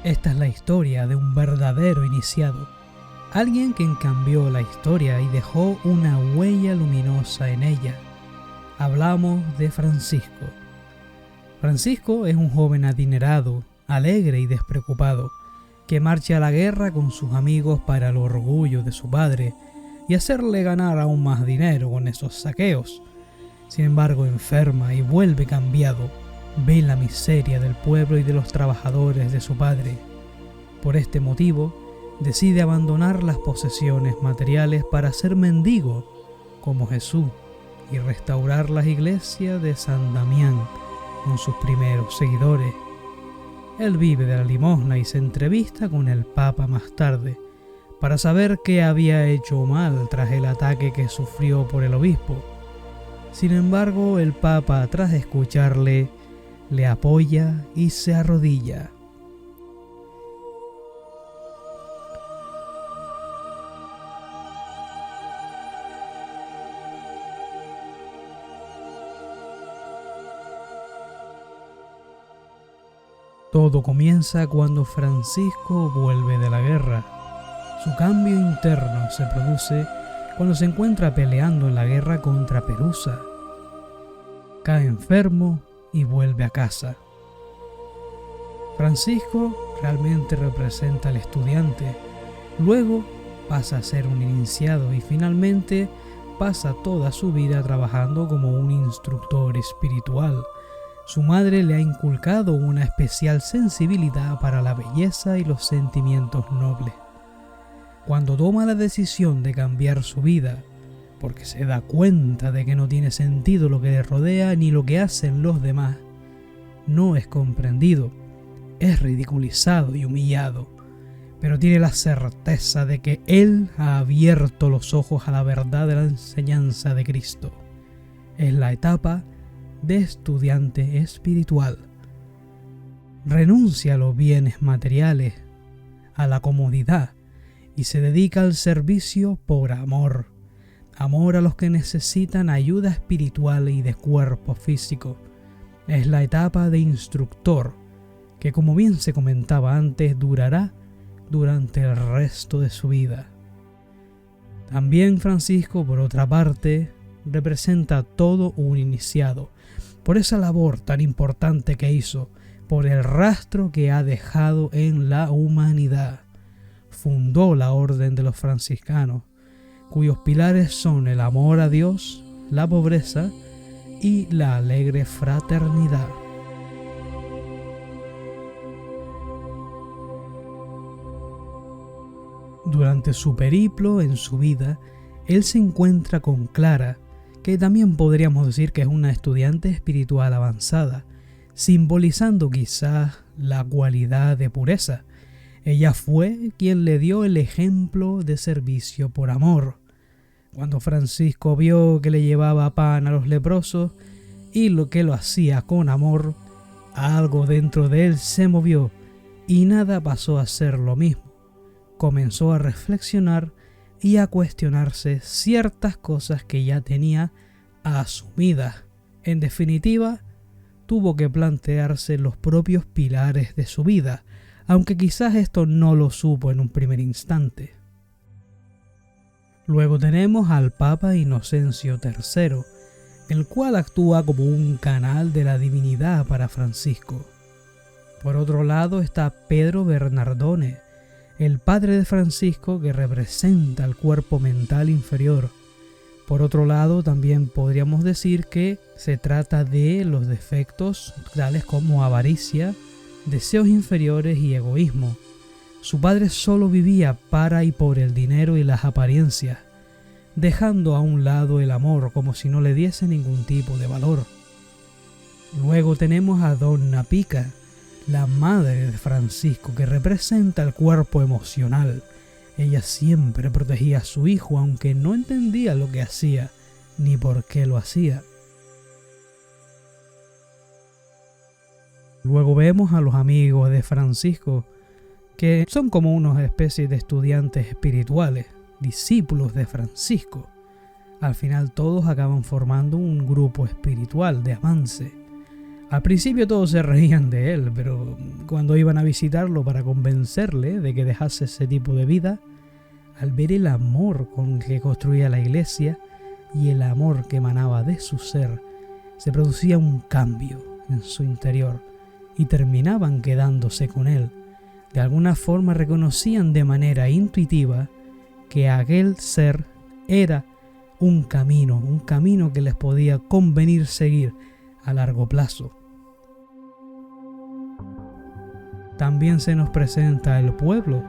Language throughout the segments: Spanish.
Esta es la historia de un verdadero iniciado, alguien que cambió la historia y dejó una huella luminosa en ella. Hablamos de Francisco. Francisco es un joven adinerado, alegre y despreocupado, que marcha a la guerra con sus amigos para el orgullo de su padre y hacerle ganar aún más dinero con esos saqueos. Sin embargo, enferma y vuelve cambiado. Ve la miseria del pueblo y de los trabajadores de su padre. Por este motivo, decide abandonar las posesiones materiales para ser mendigo, como Jesús, y restaurar las iglesias de San Damián con sus primeros seguidores. Él vive de la limosna y se entrevista con el Papa más tarde, para saber qué había hecho mal tras el ataque que sufrió por el obispo. Sin embargo, el Papa, tras escucharle, le apoya y se arrodilla. Todo comienza cuando Francisco vuelve de la guerra. Su cambio interno se produce cuando se encuentra peleando en la guerra contra Perusa. Cae enfermo y vuelve a casa. Francisco realmente representa al estudiante, luego pasa a ser un iniciado y finalmente pasa toda su vida trabajando como un instructor espiritual. Su madre le ha inculcado una especial sensibilidad para la belleza y los sentimientos nobles. Cuando toma la decisión de cambiar su vida, porque se da cuenta de que no tiene sentido lo que le rodea ni lo que hacen los demás, no es comprendido, es ridiculizado y humillado, pero tiene la certeza de que Él ha abierto los ojos a la verdad de la enseñanza de Cristo. Es la etapa de estudiante espiritual. Renuncia a los bienes materiales, a la comodidad, y se dedica al servicio por amor. Amor a los que necesitan ayuda espiritual y de cuerpo físico. Es la etapa de instructor, que como bien se comentaba antes, durará durante el resto de su vida. También Francisco, por otra parte, representa todo un iniciado, por esa labor tan importante que hizo, por el rastro que ha dejado en la humanidad. Fundó la Orden de los Franciscanos, cuyos pilares son el amor a Dios, la pobreza y la alegre fraternidad. Durante su periplo en su vida, él se encuentra con Clara, que también podríamos decir que es una estudiante espiritual avanzada, simbolizando quizás la cualidad de pureza. Ella fue quien le dio el ejemplo de servicio por amor. Cuando Francisco vio que le llevaba pan a los leprosos y lo que lo hacía con amor, algo dentro de él se movió y nada pasó a ser lo mismo. Comenzó a reflexionar y a cuestionarse ciertas cosas que ya tenía asumidas. En definitiva, tuvo que plantearse los propios pilares de su vida, aunque quizás esto no lo supo en un primer instante. Luego tenemos al Papa Inocencio III, el cual actúa como un canal de la divinidad para Francisco. Por otro lado está Pedro Bernardone, el padre de Francisco, que representa el cuerpo mental inferior. Por otro lado, también podríamos decir que se trata de los defectos tales como avaricia, deseos inferiores y egoísmo. Su padre solo vivía para y por el dinero y las apariencias, dejando a un lado el amor como si no le diese ningún tipo de valor. Luego tenemos a Donna Pica, la madre de Francisco, que representa el cuerpo emocional. Ella siempre protegía a su hijo, aunque no entendía lo que hacía ni por qué lo hacía. Luego vemos a los amigos de Francisco, que son como unas especies de estudiantes espirituales, discípulos de Francisco. Al final todos acaban formando un grupo espiritual de avance. Al principio todos se reían de él, pero cuando iban a visitarlo para convencerle de que dejase ese tipo de vida, al ver el amor con que construía la iglesia y el amor que emanaba de su ser, se producía un cambio en su interior y terminaban quedándose con él. De alguna forma reconocían de manera intuitiva que aquel ser era un camino que les podía convenir seguir a largo plazo. También se nos presenta el pueblo,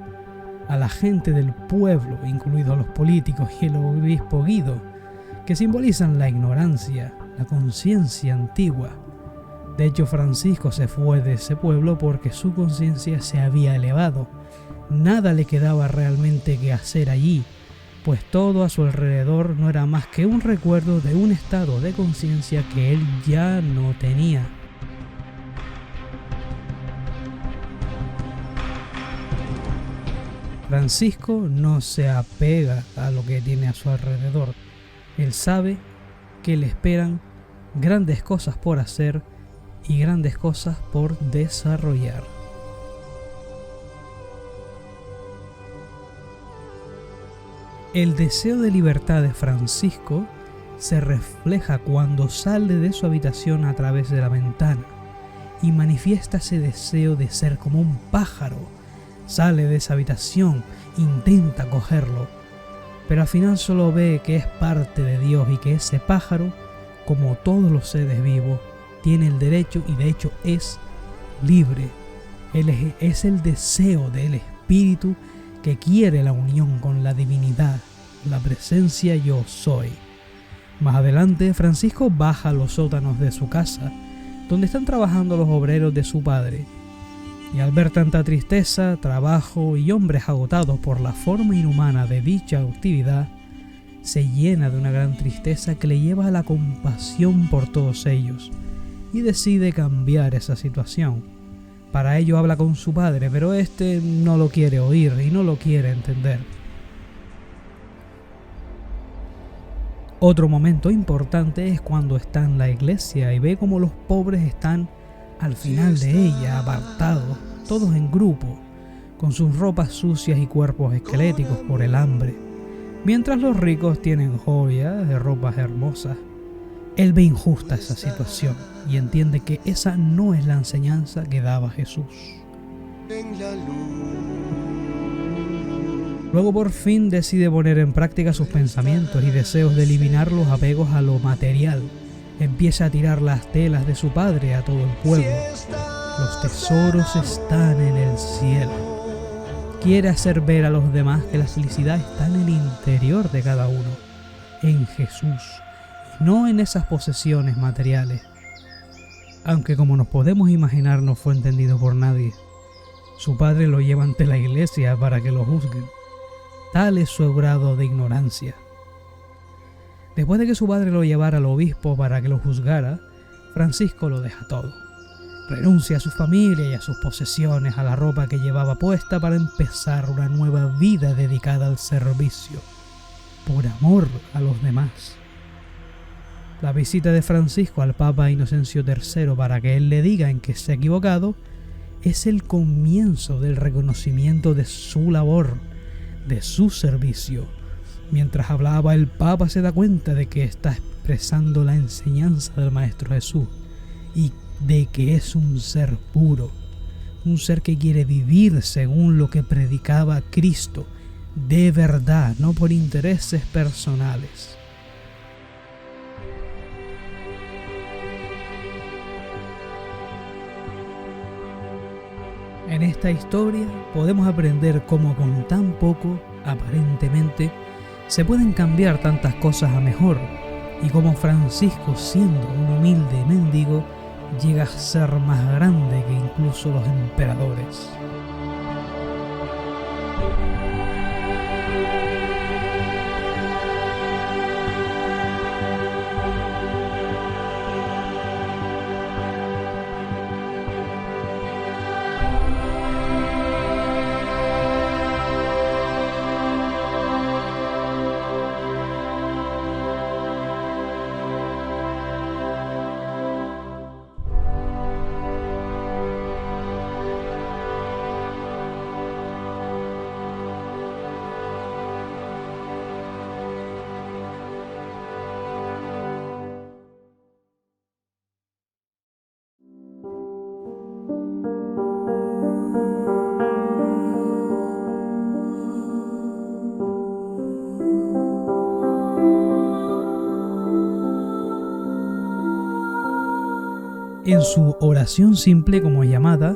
a la gente del pueblo, incluidos los políticos y el obispo Guido, que simbolizan la ignorancia, la conciencia antigua. De hecho, Francisco se fue de ese pueblo porque su conciencia se había elevado. Nada le quedaba realmente que hacer allí, pues todo a su alrededor no era más que un recuerdo de un estado de conciencia que él ya no tenía. Francisco no se apega a lo que tiene a su alrededor. Él sabe que le esperan grandes cosas por hacer y grandes cosas por desarrollar. El deseo de libertad de Francisco se refleja cuando sale de su habitación a través de la ventana y manifiesta ese deseo de ser como un pájaro. Sale de esa habitación, intenta cogerlo, pero al final solo ve que es parte de Dios y que ese pájaro, como todos los seres vivos, tiene el derecho y de hecho es libre. Es el deseo del espíritu que quiere la unión con la divinidad, la presencia yo soy. Más adelante, Francisco baja a los sótanos de su casa, donde están trabajando los obreros de su padre. Y al ver tanta tristeza, trabajo y hombres agotados por la forma inhumana de dicha actividad, se llena de una gran tristeza que le lleva a la compasión por todos ellos y decide cambiar esa situación. Para ello habla con su padre, pero este no lo quiere oír y no lo quiere entender. Otro momento importante es cuando está en la iglesia y ve como los pobres están al final de ella, apartados, todos en grupo, con sus ropas sucias y cuerpos esqueléticos por el hambre, mientras los ricos tienen joyas y ropas hermosas. Él ve injusta esa situación y entiende que esa no es la enseñanza que daba Jesús. Luego por fin decide poner en práctica sus pensamientos y deseos de eliminar los apegos a lo material. Empieza a tirar las telas de su padre a todo el pueblo. Los tesoros están en el cielo. Quiere hacer ver a los demás que la felicidad está en el interior de cada uno, en Jesús, y no en esas posesiones materiales. Aunque como nos podemos imaginar no fue entendido por nadie. Su padre lo lleva ante la iglesia para que lo juzguen. Tal es su grado de ignorancia. Después de que su padre lo llevara al obispo para que lo juzgara, Francisco lo deja todo. Renuncia a su familia y a sus posesiones, a la ropa que llevaba puesta para empezar una nueva vida dedicada al servicio, por amor a los demás. La visita de Francisco al Papa Inocencio III para que él le diga en que se ha equivocado es el comienzo del reconocimiento de su labor, de su servicio. Mientras hablaba, el Papa se da cuenta de que está expresando la enseñanza del Maestro Jesús y de que es un ser puro, un ser que quiere vivir según lo que predicaba Cristo, de verdad, no por intereses personales. En esta historia podemos aprender cómo con tan poco, aparentemente, se pueden cambiar tantas cosas a mejor, y cómo Francisco, siendo un humilde mendigo, llega a ser más grande que incluso los emperadores. En su oración simple, como es llamada,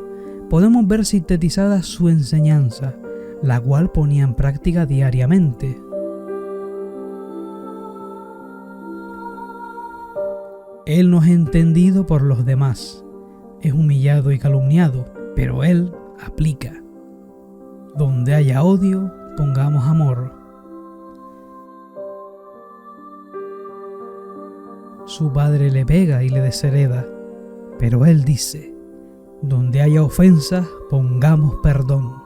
podemos ver sintetizada su enseñanza, la cual ponía en práctica diariamente. Él no es entendido por los demás, es humillado y calumniado, pero Él aplica. Donde haya odio, pongamos amor. Su padre le pega y le deshereda, pero Él dice: donde haya ofensas, pongamos perdón.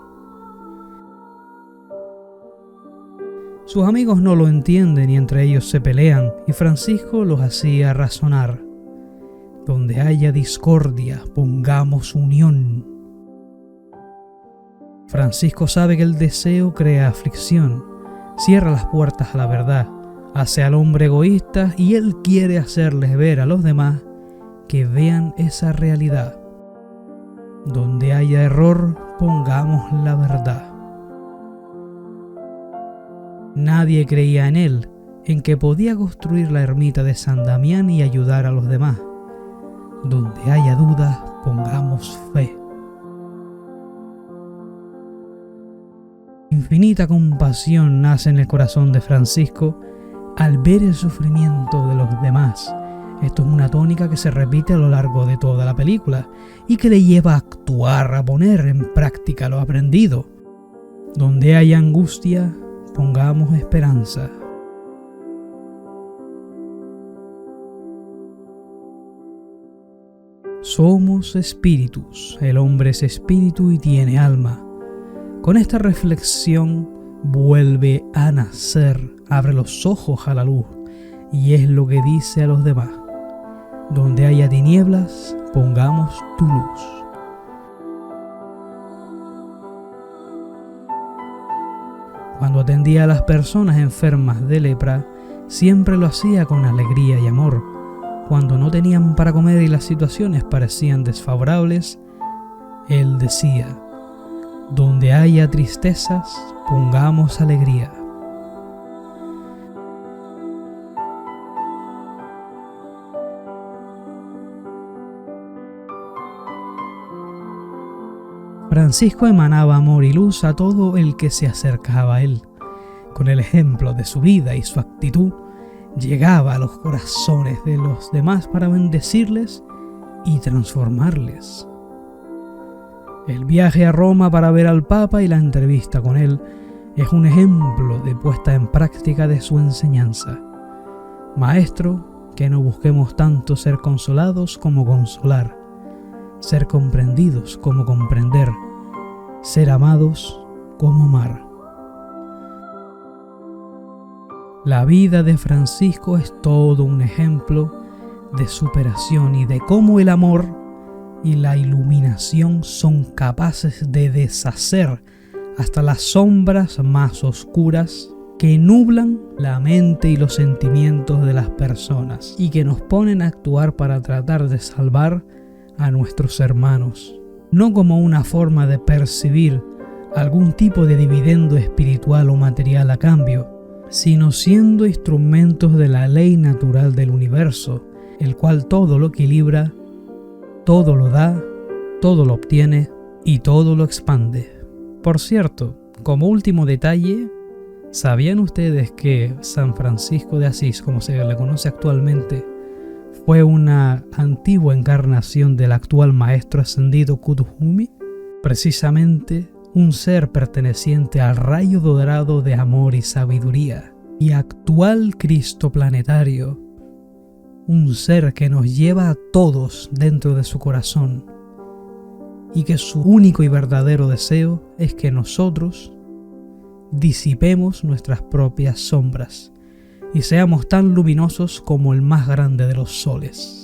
Sus amigos no lo entienden y entre ellos se pelean, y Francisco los hacía razonar. Donde haya discordia, pongamos unión. Francisco sabe que el deseo crea aflicción, cierra las puertas a la verdad, hace al hombre egoísta y él quiere hacerles ver a los demás que vean esa realidad. Donde haya error, pongamos la verdad. Nadie creía en él, en que podía construir la ermita de San Damián y ayudar a los demás. Donde haya dudas, pongamos fe. Infinita compasión nace en el corazón de Francisco al ver el sufrimiento de los demás. Esto es una tónica que se repite a lo largo de toda la película y que le lleva a actuar, a poner en práctica lo aprendido. Donde haya angustia, pongamos esperanza. Somos espíritus, el hombre es espíritu y tiene alma. Con esta reflexión vuelve a nacer, abre los ojos a la luz y es lo que dice a los demás. Donde haya tinieblas, pongamos tu luz. Cuando atendía a las personas enfermas de lepra, siempre lo hacía con alegría y amor. Cuando no tenían para comer y las situaciones parecían desfavorables, él decía: donde haya tristezas, pongamos alegría. Francisco emanaba amor y luz a todo el que se acercaba a él. Con el ejemplo de su vida y su actitud, llegaba a los corazones de los demás para bendecirles y transformarles. El viaje a Roma para ver al Papa y la entrevista con él es un ejemplo de puesta en práctica de su enseñanza. Maestro, que no busquemos tanto ser consolados como consolar, ser comprendidos como comprender, ser amados como amar. La vida de Francisco es todo un ejemplo de superación y de cómo el amor y la iluminación son capaces de deshacer hasta las sombras más oscuras que nublan la mente y los sentimientos de las personas y que nos ponen a actuar para tratar de salvar a nuestros hermanos, no como una forma de percibir algún tipo de dividendo espiritual o material a cambio, sino siendo instrumentos de la ley natural del universo, el cual todo lo equilibra, todo lo da, todo lo obtiene y todo lo expande. Por cierto, como último detalle, ¿sabían ustedes que San Francisco de Asís, como se le conoce actualmente, fue una antigua encarnación del actual maestro ascendido Kuthumi? Precisamente un ser perteneciente al rayo dorado de amor y sabiduría, y actual Cristo planetario, un ser que nos lleva a todos dentro de su corazón, y que su único y verdadero deseo es que nosotros disipemos nuestras propias sombras y seamos tan luminosos como el más grande de los soles.